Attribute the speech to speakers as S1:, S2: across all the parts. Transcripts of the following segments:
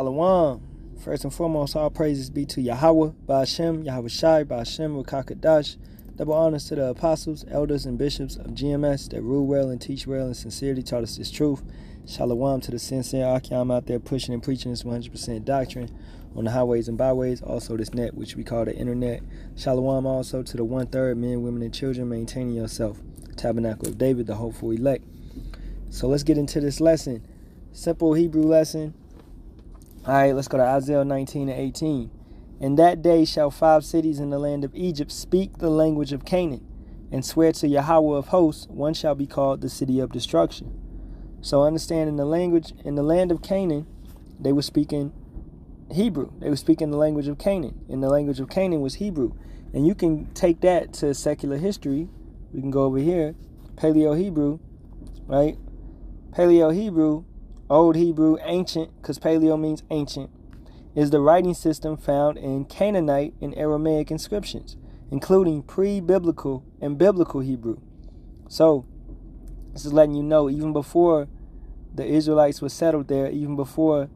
S1: Shalawam. First and foremost, all praises be to Yahawah, Bahasham, Yahawashi, Bahasham, Rakakadash. Double honors to the apostles, elders, and bishops of GMS that rule well and teach well and sincerely taught us this truth. Shalawam to the sincere Akyam out there pushing and preaching this 100% doctrine on the highways and byways, also this net, which we call the internet. Shalawam also to the 1/3 men, women, and children maintaining yourself. Tabernacle of David, the hopeful elect. So let's get into this lesson. Simple Hebrew lesson. All right, let's go to Isaiah 19 and 18. In that day shall 5 cities in the land of Egypt speak the language of Canaan, and swear to Yahawah of hosts, one shall be called the city of destruction. So understand, in the land of Canaan, they were speaking Hebrew. They were speaking the language of Canaan. And the language of Canaan was Hebrew. And you can take that to secular history. We can go over here. Paleo Hebrew, right? Paleo Hebrew, Old Hebrew, ancient, because Paleo means ancient, is the writing system found in Canaanite and Aramaic inscriptions, including pre-biblical and biblical Hebrew. So, this is letting you know, even before the Israelites were settled there, even before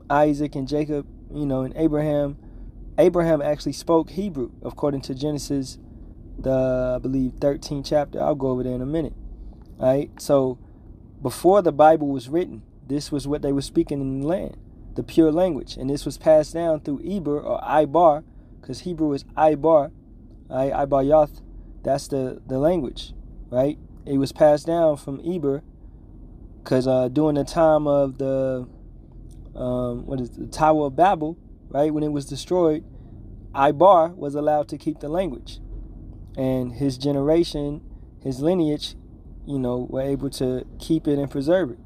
S1: Isaac and Jacob, and Abraham actually spoke Hebrew, according to Genesis, I believe, 13th chapter. I'll go over there in a minute. All right, so before the Bible was written, this was what they were speaking in the land, the pure language. And this was passed down through Eber or Ibar, because Hebrew is Ibar, right? Ibar Yath, that's the language, right? It was passed down from Eber, because during the time of the Tower of Babel, right, when it was destroyed, Ibar was allowed to keep the language. And his generation, his lineage, were able to keep it and preserve it.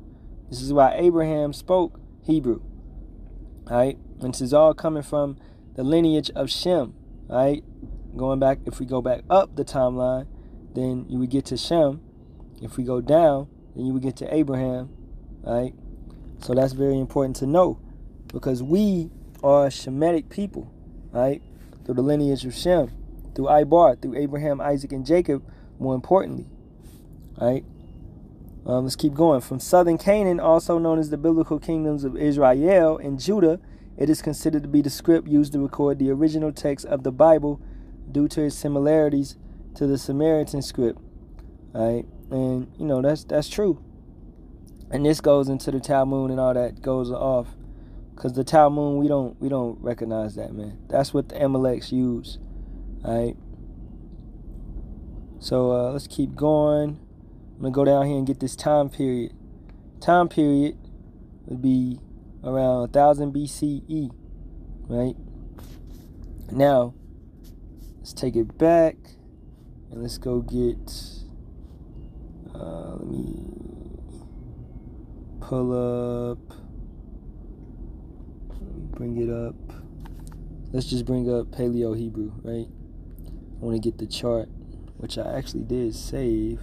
S1: This is why Abraham spoke Hebrew. Right? And this is all coming from the lineage of Shem. Right? Going back, if we go back up the timeline, then you would get to Shem. If we go down, then you would get to Abraham. Right? So that's very important to know, because we are Shemitic people, right? Through the lineage of Shem, through Ibar, through Abraham, Isaac, and Jacob, more importantly. Right? Let's keep going. From southern Canaan, also known as the biblical kingdoms of Israel and Judah, it is considered to be the script used to record the original text of the Bible due to its similarities to the Samaritan script. Right? And that's true. And this goes into the Talmud and all that goes off, because the Talmud, we don't recognize that, man. That's what the Amaleks use. Right? So let's keep going. I'm going to go down here and get this time period. Time period would be around 1000 BCE, right? Now, let's take it back, and let's go get, let me pull up, bring it up. Let's just bring up Paleo Hebrew, right? I want to get the chart, which I actually did save,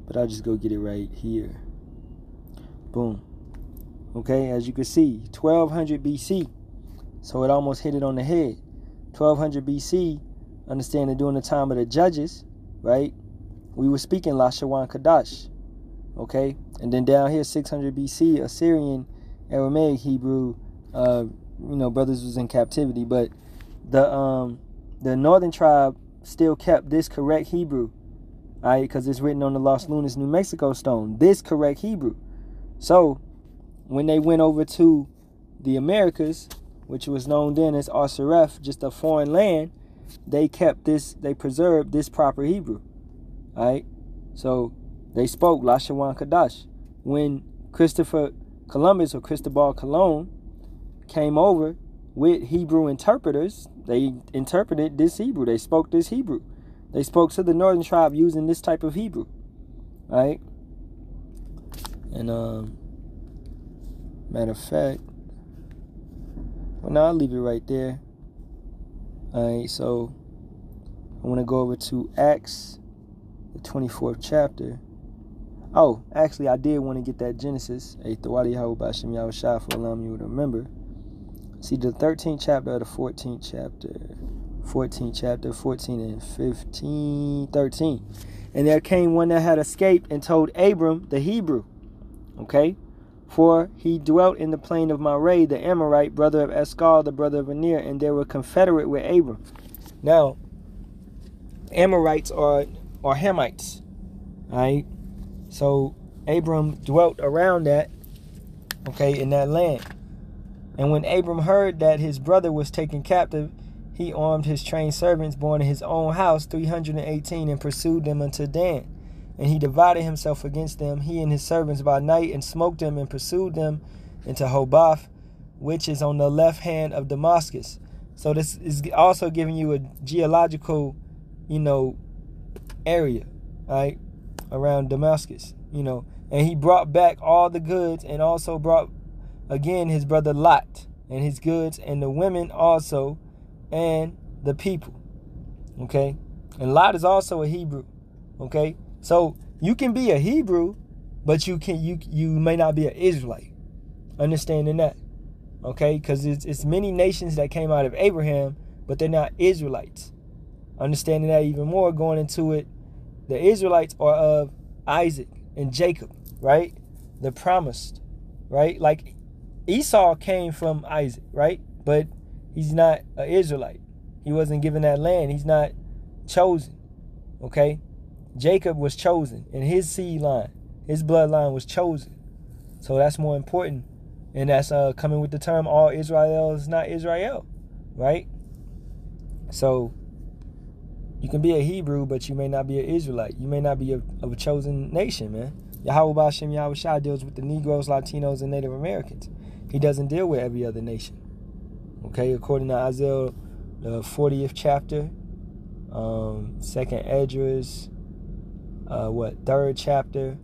S1: but I'll just go get it right here. Boom. Okay, as you can see, 1200 BC. So it almost hit it on the head. 1200 BC, understand that during the time of the judges, right, we were speaking Lashawan Kadash. Okay, and then down here, 600 BC, Assyrian, Aramaic, Hebrew, brothers was in captivity, but the northern tribe still kept this correct Hebrew, right? Because it's written on the Los Lunas, New Mexico stone, this correct Hebrew. So when they went over to the Americas, which was known then as Arsaref, just a foreign land, they kept this, they preserved this proper Hebrew, right? So they spoke Lashawan Kadash. When Christopher Columbus or Cristobal Colon came over with Hebrew interpreters, they interpreted this Hebrew. They spoke this Hebrew. They spoke to the northern tribe using this type of Hebrew, right? And matter of fact, well, no, I'll leave it right there. All right, so I want to go over to Acts, the 24th chapter. Oh, actually, I did want to get that Genesis. Yahawah Bahasham Yahawashi, for allowing me to remember. See, the 13th chapter of the 14th chapter. 14 and 15, 13. And there came one that had escaped and told Abram the Hebrew. Okay? For he dwelt in the plain of Mamre, the Amorite, brother of Eshcol, the brother of Aner, and they were confederate with Abram. Now, Amorites are Hamites. Alright? So Abram dwelt around that, okay, in that land. And when Abram heard that his brother was taken captive, he armed his trained servants born in his own house, 318, and pursued them unto Dan. And he divided himself against them, he and his servants by night, and smote them and pursued them into Hobath, which is on the left hand of Damascus. So this is also giving you a geological, area, right, around Damascus, And he brought back all the goods, and also brought again his brother Lot and his goods, and the women also, and the people. Okay, and Lot is also a Hebrew. Okay. So you can be a Hebrew, but you may not be an Israelite. Understanding that, okay? Because it's many nations that came out of Abraham, but they're not Israelites. Understanding that even more, going into it, the Israelites are of Isaac and Jacob, right? The promised, right? Like Esau came from Isaac, right? But he's not an Israelite. He wasn't given that land. He's not chosen, okay? Jacob was chosen, and his seed line, his bloodline was chosen. So that's more important. And that's coming with the term, all Israel is not Israel, right? So you can be a Hebrew, but you may not be an Israelite. You may not be of a chosen nation, man. Yahawah, Bahasham, Yahawashi deals with the Negroes, Latinos, and Native Americans. He doesn't deal with every other nation. Okay, according to Isaiah, the 40th chapter, 2nd Esdras, third chapter,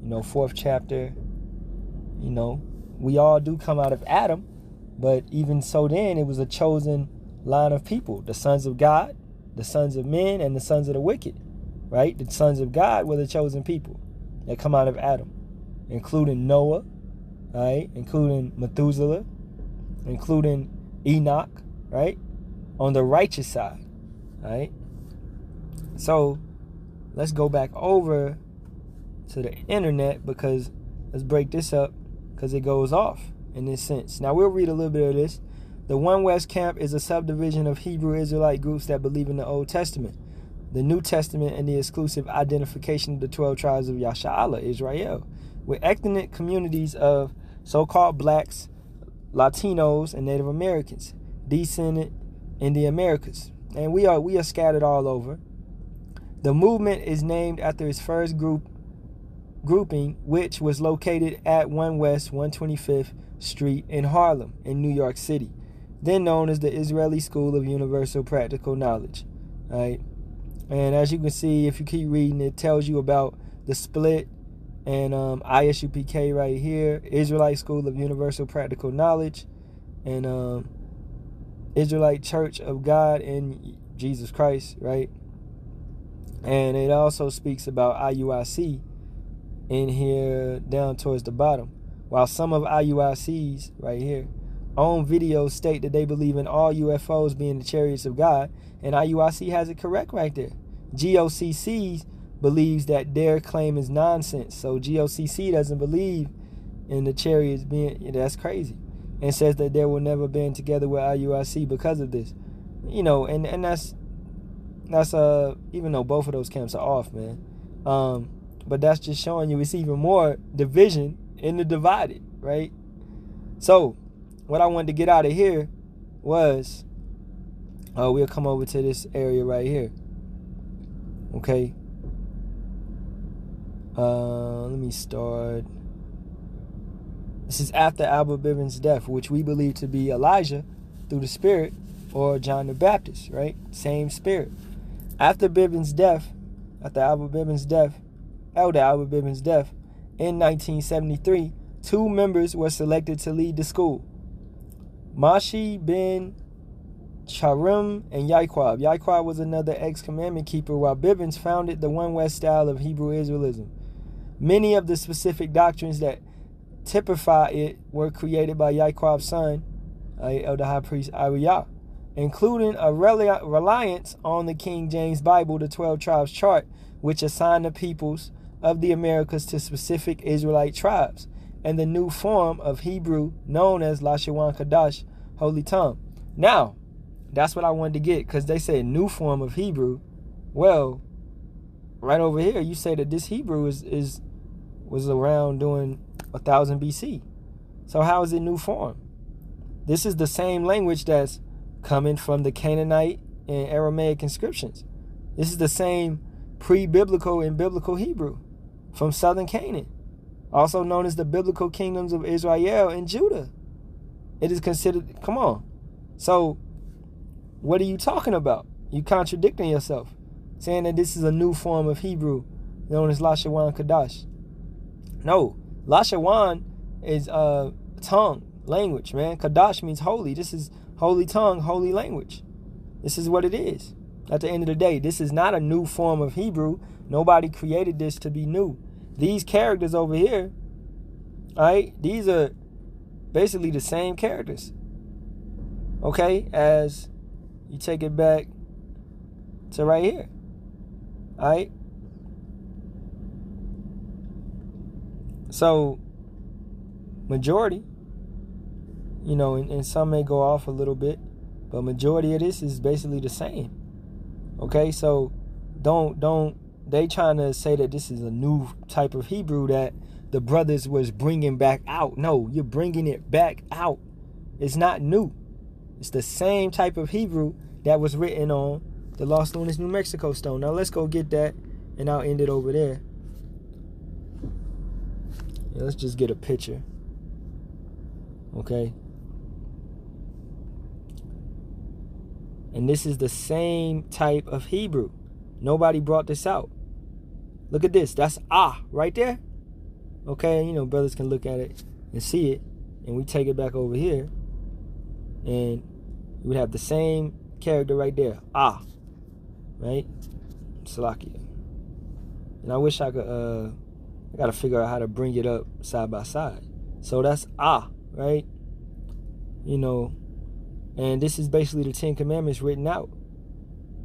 S1: 4th chapter, we all do come out of Adam, but even so then it was a chosen line of people, the sons of God, the sons of men, and the sons of the wicked, right? The sons of God were the chosen people that come out of Adam, including Noah, right? Including Methuselah, including Enoch, right? On the righteous side, right? So let's go back over to the internet, because let's break this up, because it goes off in this sense. Now we'll read a little bit of this. The One West Camp is a subdivision of Hebrew Israelite groups that believe in the Old Testament, the New Testament, and the exclusive identification of the 12 tribes of Yasharahla, Israel, with ethnic communities of so-called blacks, Latinos, and Native Americans, descended in the Americas. And we are scattered all over. The movement is named after its first grouping, which was located at 1 West 125th Street in Harlem, in New York City, then known as the Israeli School of Universal Practical Knowledge. Right? And as you can see, if you keep reading, it tells you about the split, and ISUPK right here, Israelite School of Universal Practical Knowledge, and Israelite Church of God in Jesus Christ, right? And it also speaks about IUIC in here down towards the bottom. While some of IUIC's right here own videos state that they believe in all UFOs being the chariots of God, and IUIC has it correct right there. GOCC believes that their claim is nonsense. So GOCC doesn't believe in the chariots being, that's crazy, and says that they will never band together with IUIC because of this. And that's even though both of those camps are off, man. But that's just showing you it's even more division in the divided, right? So what I wanted to get out of here was, we'll come over to this area right here. Okay. Let me start. This is after Albert Bivens' death, which we believe to be Elijah through the Spirit, or John the Baptist, right? Same Spirit. After Albert Bivens' death, Elder Albert Bivens' death in 1973, 2 members were selected to lead the school: Mashi ben Charim and Yahawah. Yahawah was another ex-commandment keeper, while Bivens founded the One West style of Hebrew Israelism. Many of the specific doctrines that typify it were created by Yahawah's son, Elder High Priest Ariah, including a reliance on the King James Bible, the 12 tribes chart, which assigned the peoples of the Americas to specific Israelite tribes, and the new form of Hebrew known as Lashawan Kadash, Holy Tongue. Now, that's what I wanted to get, because they said new form of Hebrew. Well, right over here, you say that this Hebrew was around during 1000 BC. So how is it new form? This is the same language that's coming from the Canaanite and Aramaic inscriptions. This is the same pre-biblical and biblical Hebrew from southern Canaan, also known as the biblical kingdoms of Israel and Judah. It is considered, come on. So what are you talking about? You contradicting yourself, saying that this is a new form of Hebrew known as Lashawan Kadash. No, Lashawan is tongue, language, man. Kadash means holy. This is holy tongue, holy language. This is what it is. At the end of the day, this is not a new form of Hebrew. Nobody created this to be new. These characters over here, all right, these are basically the same characters. Okay, as you take it back to right here. All right. So, majority, you know, and some may go off a little bit, but majority of this is basically the same. Okay, so don't they trying to say that this is a new type of Hebrew that the brothers was bringing back out. No, you're bringing it back out. It's not new. It's the same type of Hebrew that was written on the Los Lunas, New Mexico stone. Now let's go get that, and I'll end it over there. Yeah, let's just get a picture. Okay. And this is the same type of Hebrew. Nobody brought this out. Look at this. That's right there. Okay, you know, brothers can look at it and see it. And we take it back over here. And you would have the same character right there. Right? Salakia. And I wish I could, I got to figure out how to bring it up side by side. So that's right? You know, and this is basically the 10 Commandments written out.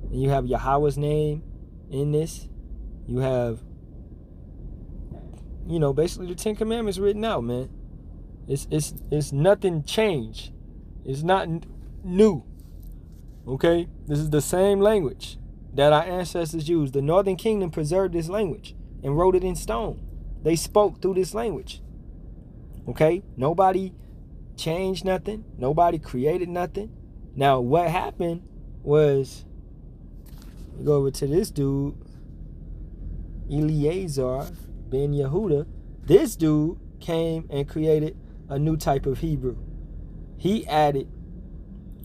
S1: And you have Yahawah's name in this. You have, you know, basically the 10 Commandments written out, man. It's nothing changed. It's not new. Okay? This is the same language that our ancestors used. The Northern Kingdom preserved this language and wrote it in stone. They spoke through this language. Okay? Nobody changed nothing. Nobody created nothing. Now, what happened was, we go over to this dude, Eleazar ben Yehuda. This dude came and created a new type of Hebrew. He added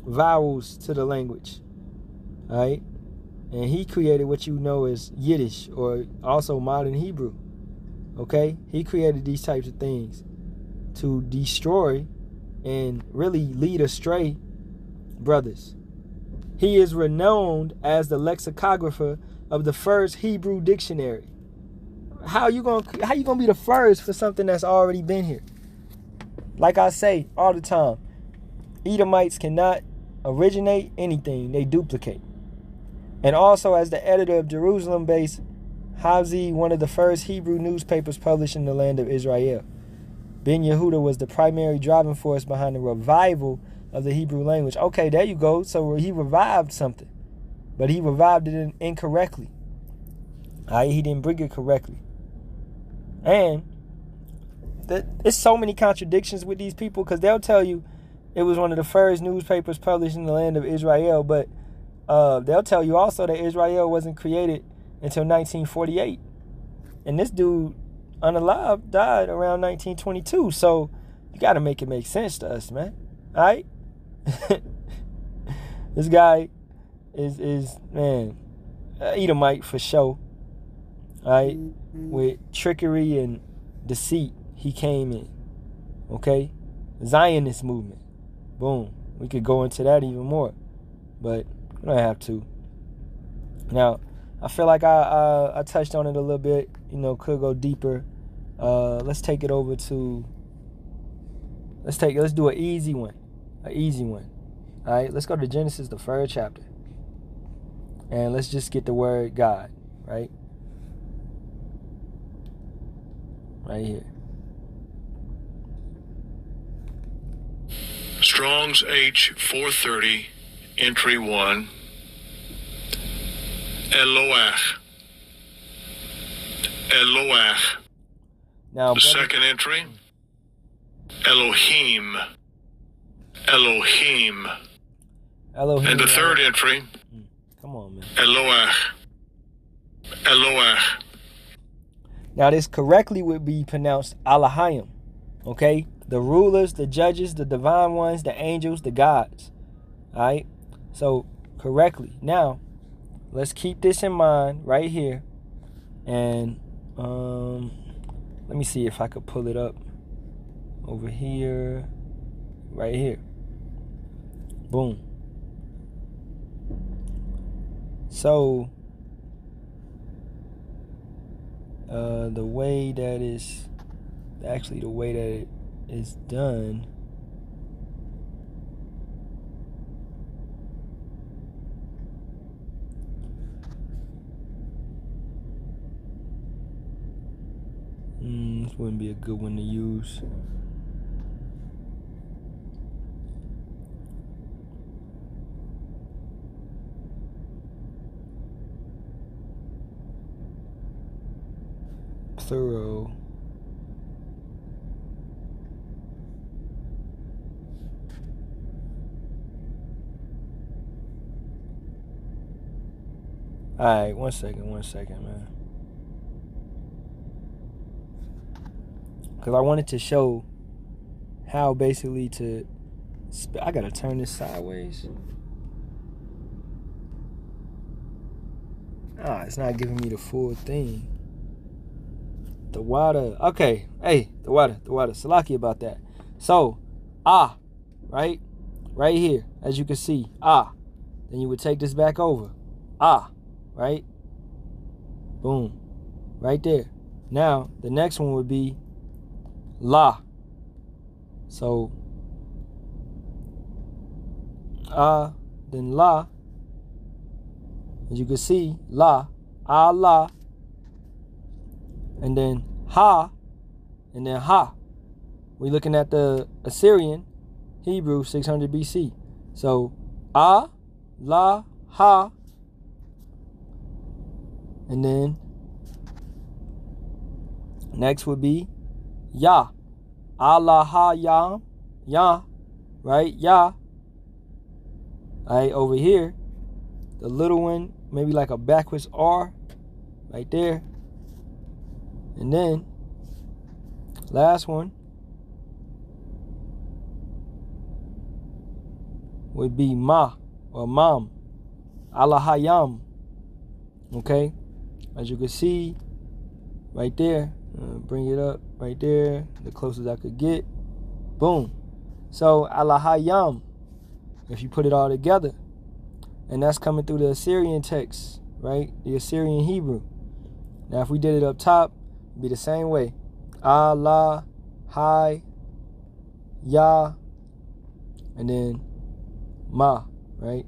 S1: vowels to the language. All right? And he created what you know as Yiddish, or also modern Hebrew. Okay? He created these types of things to destroy and really lead astray brothers. He is renowned as the lexicographer of the first Hebrew dictionary. How you gonna be the first for something that's already been here? Like I say all the time, Edomites cannot originate anything, they duplicate. And also, as the editor of Jerusalem-based Hazi, one of the first Hebrew newspapers published in the land of Israel, Ben Yehuda was the primary driving force behind the revival of the Hebrew language. Okay, there you go. So he revived something, but he revived it incorrectly. He didn't bring it correctly. And there's so many contradictions with these people, because they'll tell you it was one of the first newspapers published in the land of Israel, but they'll tell you also that Israel wasn't created until 1948. And this dude, unalive, died around 1922. So you got to make it make sense to us, man. All right? This guy is man, Edomite for sure. All right? With trickery and deceit, he came in. Okay? Zionist movement. Boom. We could go into that even more, but we don't have to. Now, I feel like I touched on it a little bit. You know, could go deeper. Let's take it over to. Let's do an easy one. An easy one. All right. Let's go to Genesis, the 3rd chapter, and let's just get the word God. Right. Right here.
S2: Strong's H 430, entry 1. Eloach. Eloach.
S1: Now,
S2: the second entry, Elohim. Elohim.
S1: Elohim.
S2: And the third entry,
S1: come on, man.
S2: Eloach. Eloach.
S1: Now, this correctly would be pronounced Halalyam. Okay? The rulers, the judges, the divine ones, the angels, the gods. Alright? So, correctly. Now, let's keep this in mind right here. And, let me see if I could pull it up over here. Right here. Boom. So, the way that is, actually the way that it is done, this wouldn't be a good one to use. Thorough. Alright, one second, man. Because I wanted to show how basically to... I gotta turn this sideways. It's not giving me the full thing. The water. Okay. Hey, the water. Salaki about that. So, right? Right here, as you can see, Then you would take this back over. Right? Boom. Right there. Now, the next one would be La. So, then La. As you can see, La. Allah. And then Ha. And then Ha. We're looking at the Assyrian Hebrew 600 BC. So, La, Ha. And then next would be Yah. Allah, Ha, Yah. Yah. Right? Yah. Alright, over here, the little one, maybe like a backwards R. Right there. And then, last one would be Ma or Mam. Alahayam. Okay? As you can see, right there. Bring it up right there. The closest I could get. Boom. So, Alahayam. If you put it all together. And that's coming through the Assyrian text. Right? The Assyrian Hebrew. Now, if we did it up top, it'd be the same way. Allah, Hai, Yah, and then Ma, right?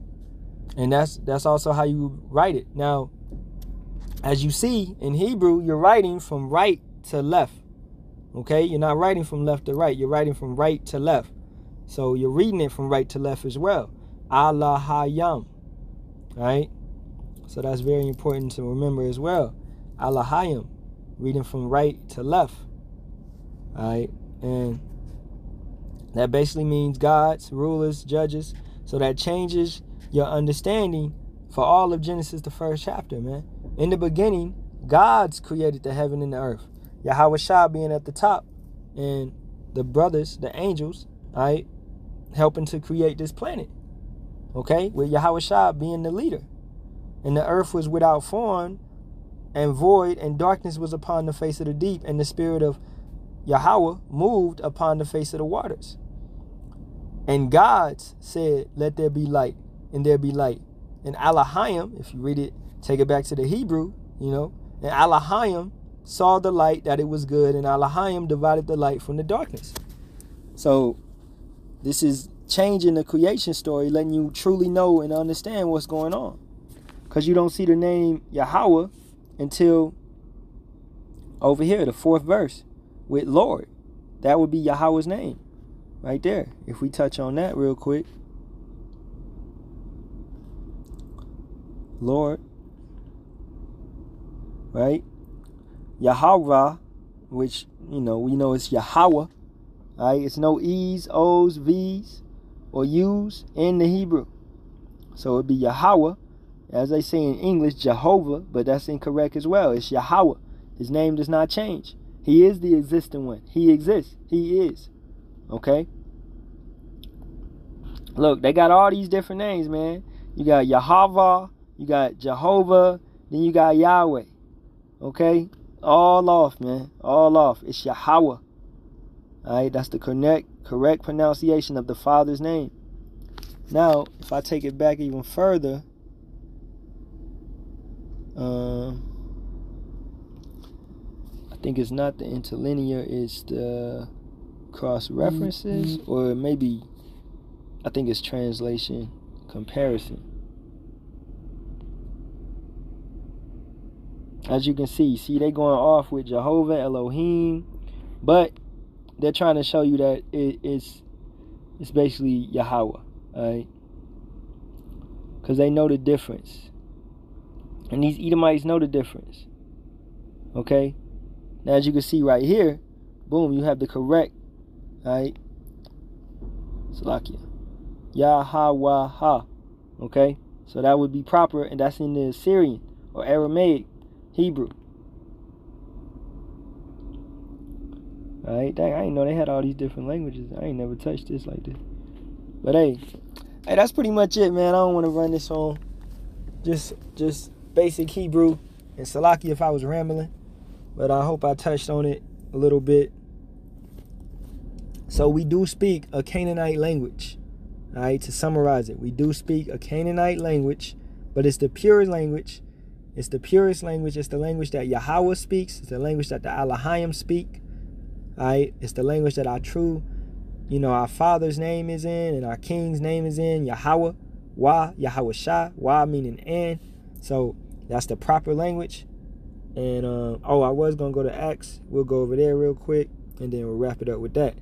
S1: And that's also how you write it. Now, as you see in Hebrew, you're writing from right to left. Okay? You're not writing from left to right. You're writing from right to left. So you're reading it from right to left as well. Allah Hayam. Right? So that's very important to remember as well. Allah Hayam. Reading from right to left. Alright? And that basically means gods, rulers, judges. So that changes your understanding for all of Genesis, the first chapter, man. In the beginning, God's created the heaven and the earth. Yahawashi being at the top. And the brothers, the angels, alright, helping to create this planet. Okay? With Yahawashi being the leader. And the earth was without form and void, and darkness was upon the face of the deep, and the spirit of Yahawah moved upon the face of the waters. And God said, let there be light, and there be light. And Elohim, if you read it, take it back to the Hebrew, and Elohim saw the light, that it was good, and Elohim divided the light from the darkness. So this is changing the creation story, letting you truly know and understand what's going on. Because you don't see the name Yahawah until over here, the 4th verse, with Lord. That would be Yahweh's name. right there. If we touch on that real quick, Lord, right? Yahawah, which, we know it's Yahawah, right? It's no E's, O's, V's, or U's in the Hebrew. So it'd be Yahawah, as they say in English, Jehovah, but that's incorrect as well. It's Yahawah. His name does not change. He is the existing one. He exists. He is. Okay? Look, they got all these different names, man. You got Yahawah, you got Jehovah, then you got Yahweh. Okay? All off, man. All off. It's Yahawah. Alright, that's the correct pronunciation of the Father's name. Now, if I take it back even further, I think it's not the interlinear, it's the cross references, or maybe I think it's translation comparison. As you can see they going off with Jehovah, Elohim, but they're trying to show you that it's basically Yahawah, alright? Because they know the difference. And these Edomites know the difference. Okay? Now, as you can see right here, boom, you have the correct, alright? Salakia. Yahawah. Okay? So that would be proper, and that's in the Assyrian or Aramaic Hebrew. Alright? Dang, I didn't know they had all these different languages. I ain't never touched this like this. But hey, that's pretty much it, man. I don't want to run this on just basic Hebrew, and Salakia if I was rambling, but I hope I touched on it a little bit. So we do speak a Canaanite language. Alright, to summarize it, we do speak a Canaanite language, but it's the pure language. It's the purest language. It's the language that Yahawah speaks. It's the language that the Halalyam speak. Alright, it's the language that our Father's name is in, and our King's name is in. Yahawah, Yahawashi, meaning and. So that's the proper language. And I was gonna go to Acts. We'll go over there real quick, and then we'll wrap it up with that.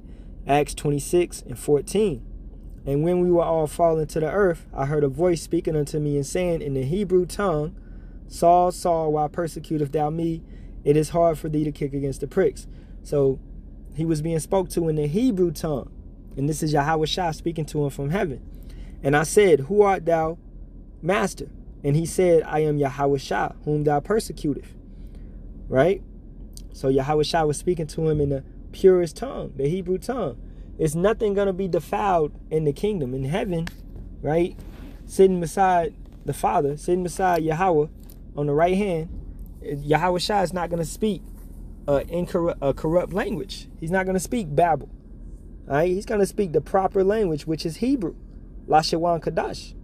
S1: Acts 26:14. And when we were all fallen to the earth, I heard a voice speaking unto me and saying in the Hebrew tongue, Saul, Saul, why persecutest thou me? It is hard for thee to kick against the pricks. So he was being spoke to in the Hebrew tongue, and this is Yahawashi speaking to him from heaven. And I said, who art thou, master? And he said, I am Yahawashi, whom thou persecutest. Right? So Yahawashi was speaking to him in the purest tongue, the Hebrew tongue. It's nothing going to be defiled in the kingdom, in heaven, right? Sitting beside the Father, sitting beside Yahawah on the right hand, Yahawashi is not going to speak a corrupt language. He's not going to speak Babel. All right? He's going to speak the proper language, which is Hebrew. Lashawan Kadash,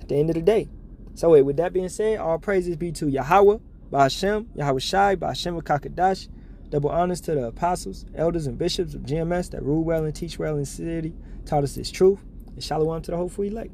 S1: at the end of the day. So with that being said, all praises be to Yahawah, Bahasham, Yahawashi, Bahasham Kakadash. Double honors to the apostles, elders, and bishops of GMS that rule well and teach well in the city, taught us this truth. And Shalawam to the hopeful elect.